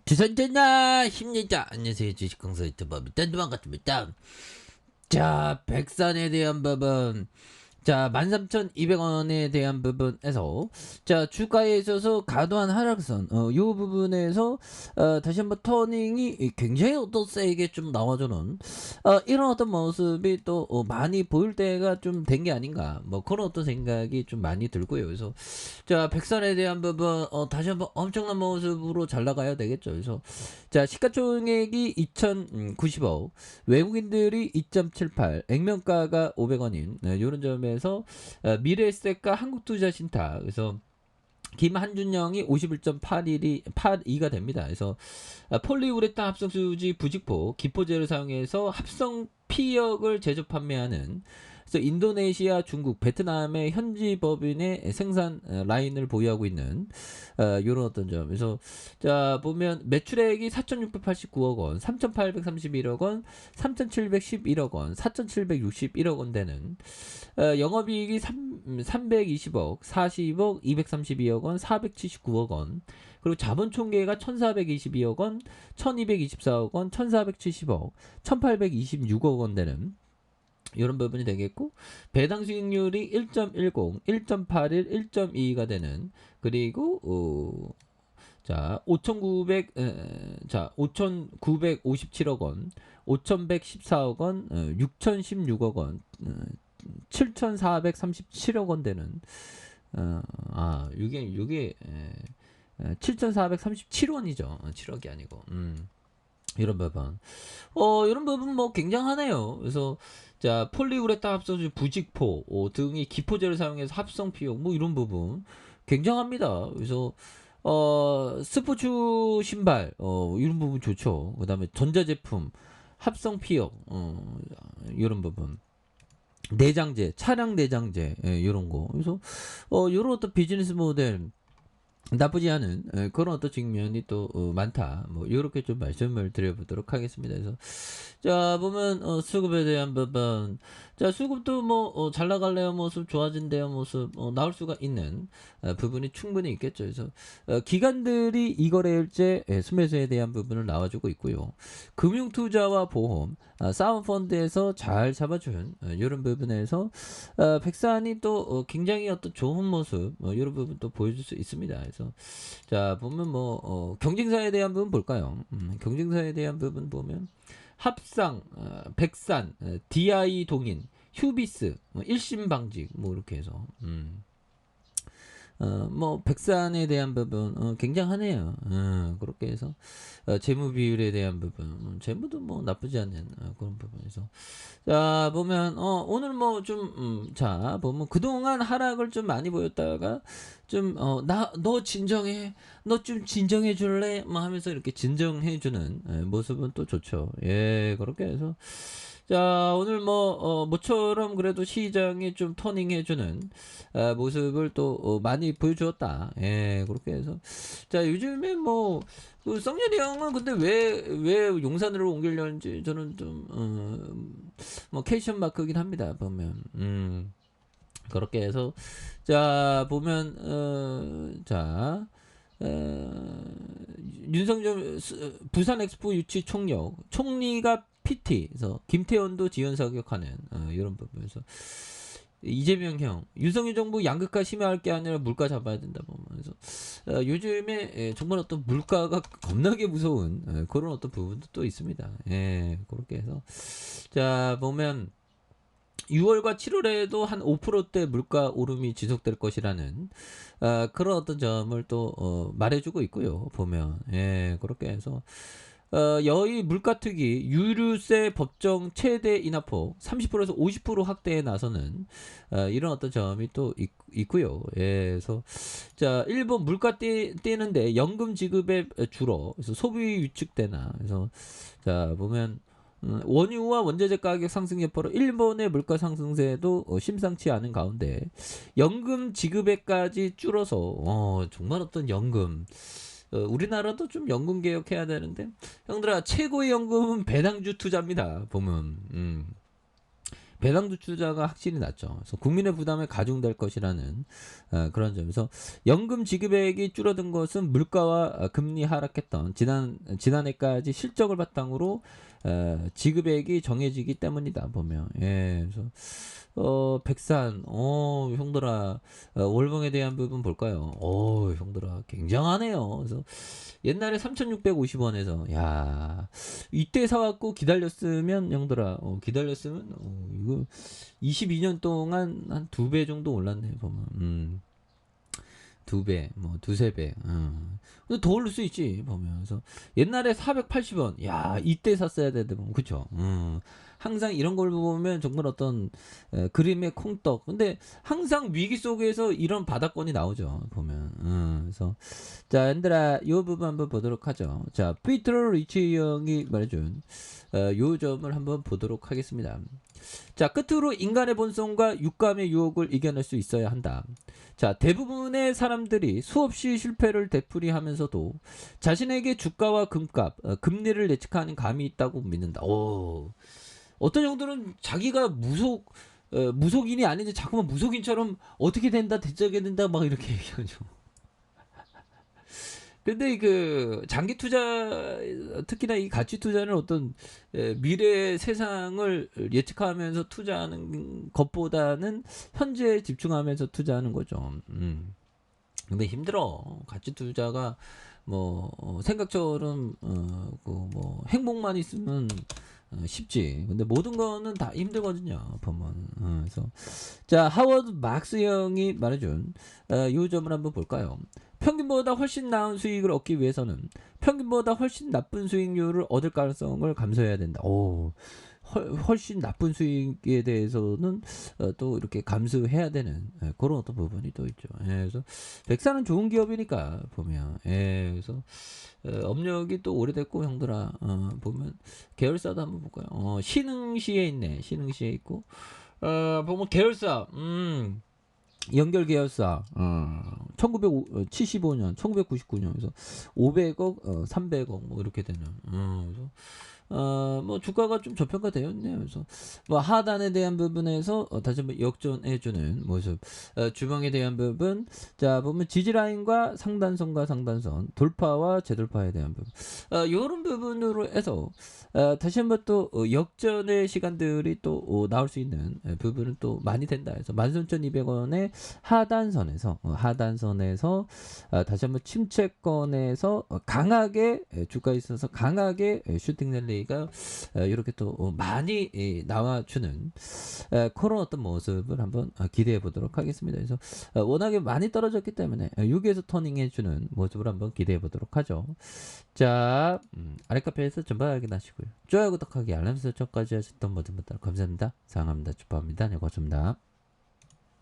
주선전나 힘내자. 안녕하세요. 주식강사 유튜버 밑단도 반갑습니다. 자, 백산에 대한 부분. 자, 13,200원에 대한 부분에서 자, 주가에 있어서 과도한 하락선 요 부분에서 다시 한번 터닝이 굉장히 어떤 세게 좀 나와주는 이런 어떤 모습이 또 많이 보일 때가 좀 된 게 아닌가 뭐 그런 어떤 생각이 좀 많이 들고요. 그래서 자, 백선에 대한 부분 다시 한번 엄청난 모습으로 잘 나가야 되겠죠. 그래서 자, 시가총액이 2,090억, 외국인들이 2.78, 액면가가 500원인 이런 점에서 미래에셋과 한국투자신탁 그래서 김한준영이 51.82가 됩니다. 그래서 폴리우레탄 합성수지 부직포 기포제를 사용해서 합성 피혁을 제조 판매하는 그래서 인도네시아, 중국, 베트남의 현지 법인의 생산 라인을 보유하고 있는 이런 어떤 점. 그래서 자 보면 매출액이 4,689억 원, 3,831억 원, 3,711억 원, 4,761억 원 되는 영업이익이 320억, 40억, 232억 원, 479억 원. 그리고 자본 총계가 1,422억 원, 1,224억 원, 1,470억, 1,826억 원 되는 이런 부분이 되겠고 배당 수익률이 1.10, 1.81, 1.22가 되는 그리고 자, 5,957억 원, 5,114억 원, 6,016억 원, 7,437억 원 되는 이게 7,437원이죠. 7억이 아니고. 이런 부분. 이런 부분 뭐 굉장하네요. 그래서 자, 폴리우레탄 합성수 부직포 등이 기포제를 사용해서 합성 피용 뭐 이런 부분 굉장합니다. 그래서 스포츠 신발 이런 부분 좋죠. 그다음에 전자제품 합성 피용 이런 부분. 내장재, 차량 내장재 이런 거. 그래서 이런 어떤 비즈니스 모델 나쁘지 않은 그런 어떤 측면이 또 많다. 뭐 이렇게 좀 말씀을 드려보도록 하겠습니다. 그래서 자 보면 수급에 대한 부분, 자 수급도 뭐 잘 나갈래요 모습, 좋아진대요 모습 나올 수가 있는 부분이 충분히 있겠죠. 그래서 기관들이 이거래일제 순매수에 대한 부분을 나와주고 있고요. 금융투자와 보험, 사운펀드에서 잘 잡아준 이런 부분에서 백산이 또 굉장히 어떤 좋은 모습 이런 부분 또 보여줄 수 있습니다. 그래서 자 보면 뭐 경쟁사에 대한 부분 볼까요? 경쟁사에 대한 부분 보면 합상, 백산, DI 동인, 휴비스, 일심방직 뭐 이렇게 해서 뭐 백산에 대한 부분 굉장하네요. 그렇게 해서 재무 비율에 대한 부분, 재무도 뭐 나쁘지 않은 그런 부분에서 자 보면 오늘 뭐 좀 자 보면 그동안 하락을 좀 많이 보였다가 좀 나 너 진정해, 너 좀 진정해 줄래 뭐 하면서 이렇게 진정해 주는 모습은 또 좋죠. 예, 그렇게 해서 자 오늘 뭐 모처럼 그래도 시장이 좀 터닝해주는 모습을 또 많이 보여주었다. 예, 그렇게 해서 자 요즘에 뭐그 썩렬이 형은 근데 왜 용산으로 옮기려는지 저는 좀 뭐 캐션 마크긴 합니다. 보면 그렇게 해서 자 보면 자 윤석열 부산 엑스포 유치 총력 총리가 PT 그래서 김태원도 지원 사격하는 이런 부분에서 이재명 형 윤석열 정부 양극화 심화할 게 아니라 물가 잡아야 된다 보면서 요즘에 정말 어떤 물가가 겁나게 무서운 그런 어떤 부분도 또 있습니다. 예, 그렇게 해서 자 보면 6월과 7월에도 한 5%대 물가 오름이 지속될 것이라는 그런 어떤 점을 또 말해주고 있고요. 보면 예, 그렇게 해서 여의 물가특위 유류세 법정 최대 인하폭 30%에서 50% 확대에 나서는 이런 어떤 점이 또 있고요. 예, 그래서 자 일본 물가 떼는데 연금 지급에 줄어 그래서 소비 위축되나 그래서 자 보면 원유와 원자재 가격 상승 여파로 일본의 물가 상승세도 심상치 않은 가운데 연금 지급액까지 줄어서 정말 어떤 연금 우리나라도 좀 연금 개혁해야 되는데 형들아 최고의 연금은 배당주 투자입니다. 보면 배당주 투자가 확실히 낮죠. 그래서 국민의 부담에 가중될 것이라는 그런 점에서 연금 지급액이 줄어든 것은 물가와 금리 하락했던 지난해까지 실적을 바탕으로 지급액이 정해지기 때문이다 보면. 예, 그래서 백산, 형들아, 월봉에 대한 부분 볼까요? 형들아, 굉장하네요. 그래서 옛날에 3,650원에서, 야, 이때 사갖고 기다렸으면, 형들아, 기다렸으면, 이거 22년 동안 한 2배 정도 올랐네, 보면. 2배, 뭐, 두세 배. 근데 더 오를 수 있지, 보면. 그래서 옛날에 480원. 야, 이때 샀어야 되는데, 보면. 그쵸? 항상 이런 걸 보면 정말 어떤 그림의 콩떡. 근데 항상 위기 속에서 이런 바닥권이 나오죠, 보면. 그래서 자, 얘들아, 요 부분 한번 보도록 하죠. 자, 피터 리치 형이 말해준 요 점을 한번 보도록 하겠습니다. 자, 끝으로 인간의 본성과 육감의 유혹을 이겨낼 수 있어야 한다. 자, 대부분의 사람들이 수없이 실패를 되풀이하면서도 자신에게 주가와 금값, 금리를 예측하는 감이 있다고 믿는다. 어떤 형들은 자기가 무속인이 아닌데 자꾸만 무속인처럼 어떻게 된다, 대적이 된다, 막 이렇게 얘기하죠. 근데 그 장기 투자, 특히나 이 가치 투자는 어떤 미래 세상을 예측하면서 투자하는 것보다는 현재에 집중하면서 투자하는 거죠. 근데 힘들어. 가치 투자가 뭐 생각처럼 뭐 행복만 있으면 쉽지. 근데 모든 거는 다 힘들거든요, 보면. 그래서 자, 하워드 막스 형이 말해준 요 점을 한번 볼까요? 평균보다 훨씬 나은 수익을 얻기 위해서는 평균보다 훨씬 나쁜 수익률을 얻을 가능성을 감수해야 된다. 훨씬 나쁜 수익에 대해서는 또 이렇게 감수해야 되는 그런 어떤 부분이 또 있죠. 그래서 백사는 좋은 기업이니까 보면. 그래서 업력이 또 오래됐고, 형들아, 보면 계열사도 한번 볼까요? 신흥시에 있네. 신흥시에 있고, 보면 계열사, 연결 계열사, 1975년, 1999년에서 500억, 300억, 뭐 이렇게 되는. 그래서 뭐 주가가 좀 저평가되어 있네요. 그래서 뭐 하단에 대한 부분에서 다시 한번 역전해주는 모습. 주방에 대한 부분, 자 보면 지지라인과 상단선과 상단선, 돌파와 재돌파에 대한 부분, 이런 부분으로 해서 다시 한번 또 역전의 시간들이 또 나올 수 있는 부분은 또 많이 된다 해서 13,200원의 하단선에서 다시 한번 침체권에서 강하게 주가에 있어서 강하게 슈팅 랠리가 이렇게 또 많이 나와주는 그런 어떤 모습을 한번 기대해 보도록 하겠습니다. 그래서 워낙에 많이 떨어졌기 때문에 6에서 터닝해주는 모습을 한번 기대해 보도록 하죠. 자, 아랫카페에서 전방 확인하시고요. 좋아요, 구독하기, 알람 설정까지 하셨던 모든 분들 감사합니다. 사랑합니다. 축복합니다. 네, 고맙습니다.